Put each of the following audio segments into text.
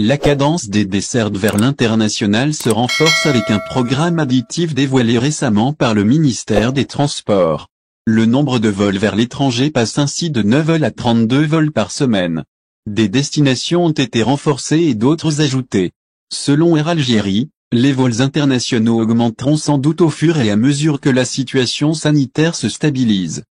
La cadence des dessertes vers l'international se renforce avec un programme additif dévoilé récemment par le ministère des Transports. Le nombre de vols vers l'étranger passe ainsi de 9 vols à 32 vols par semaine. Des destinations ont été renforcées et d'autres ajoutées. Selon Air Algérie, les vols internationaux augmenteront sans doute au fur et à mesure que la situation sanitaire se stabilise,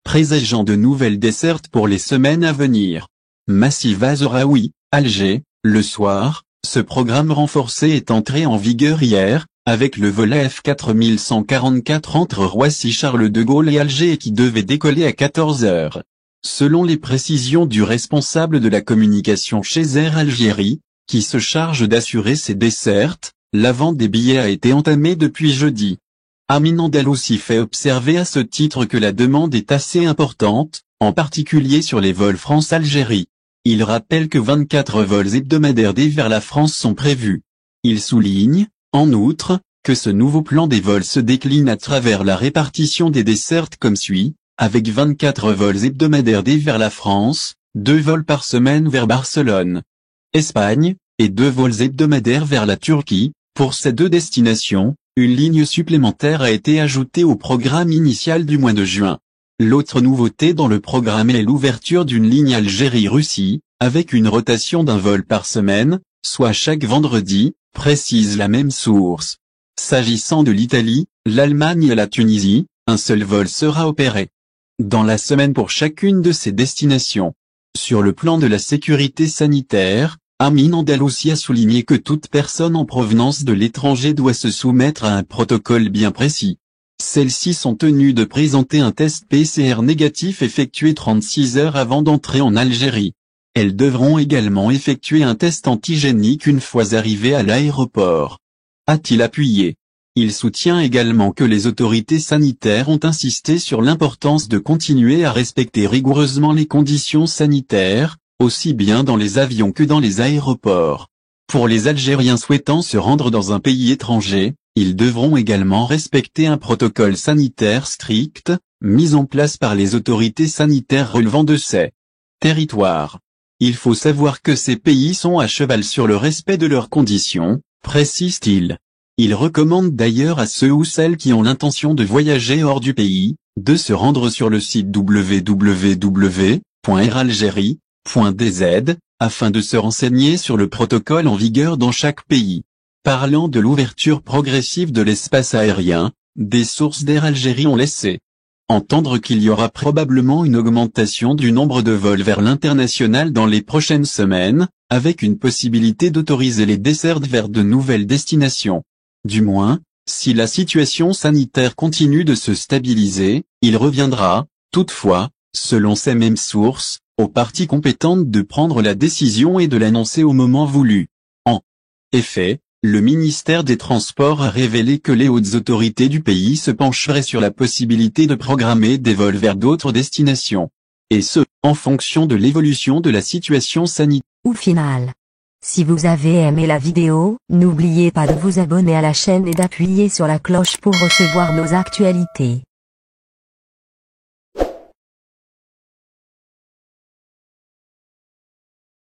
présageant de nouvelles dessertes pour les semaines à venir. Massif Azraoui, Alger, le soir, ce programme renforcé est entré en vigueur hier, avec le vol AF 4144 entre Roissy-Charles de Gaulle et Alger et qui devait décoller à 14 heures. Selon les précisions du responsable de la communication chez Air Algérie, qui se charge d'assurer ces dessertes, la vente des billets a été entamée depuis jeudi. Amin Andalousi fait observer à ce titre que la demande est assez importante, en particulier sur les vols France-Algérie. Il rappelle que 24 vols hebdomadaires vers la France sont prévus. Il souligne, en outre, que ce nouveau plan des vols se décline à travers la répartition des dessertes comme suit, avec 24 vols hebdomadaires vers la France, 2 vols par semaine vers Barcelone, Espagne, et 2 vols hebdomadaires vers la Turquie. Pour ces deux destinations, une ligne supplémentaire a été ajoutée au programme initial du mois de juin. L'autre nouveauté dans le programme est l'ouverture d'une ligne Algérie-Russie, avec une rotation d'un vol par semaine, soit chaque vendredi, précise la même source. S'agissant de l'Italie, l'Allemagne et la Tunisie, un seul vol sera opéré dans la semaine pour chacune de ces destinations. Sur le plan de la sécurité sanitaire, Amin Andalousi a souligné que toute personne en provenance de l'étranger doit se soumettre à un protocole bien précis. Celles-ci sont tenues de présenter un test PCR négatif effectué 36 heures avant d'entrer en Algérie. Elles devront également effectuer un test antigénique une fois arrivées à l'aéroport, a-t-il appuyé. Il soutient également que les autorités sanitaires ont insisté sur l'importance de continuer à respecter rigoureusement les conditions sanitaires, aussi bien dans les avions que dans les aéroports. Pour les Algériens souhaitant se rendre dans un pays étranger, ils devront également respecter un protocole sanitaire strict, mis en place par les autorités sanitaires relevant de ces territoires. Il faut savoir que ces pays sont à cheval sur le respect de leurs conditions, précise-t-il. Il recommande d'ailleurs à ceux ou celles qui ont l'intention de voyager hors du pays, de se rendre sur le site www.airalgerie.dz, afin de se renseigner sur le protocole en vigueur dans chaque pays. Parlant de l'ouverture progressive de l'espace aérien, des sources d'Air Algérie ont laissé entendre qu'il y aura probablement une augmentation du nombre de vols vers l'international dans les prochaines semaines, avec une possibilité d'autoriser les dessertes vers de nouvelles destinations. Du moins, si la situation sanitaire continue de se stabiliser, il reviendra, toutefois, selon ces mêmes sources, aux parties compétentes de prendre la décision et de l'annoncer au moment voulu. En effet, le ministère des Transports a révélé que les hautes autorités du pays se pencheraient sur la possibilité de programmer des vols vers d'autres destinations. Et ce, en fonction de l'évolution de la situation sanitaire. Au final, si vous avez aimé la vidéo, n'oubliez pas de vous abonner à la chaîne et d'appuyer sur la cloche pour recevoir nos actualités.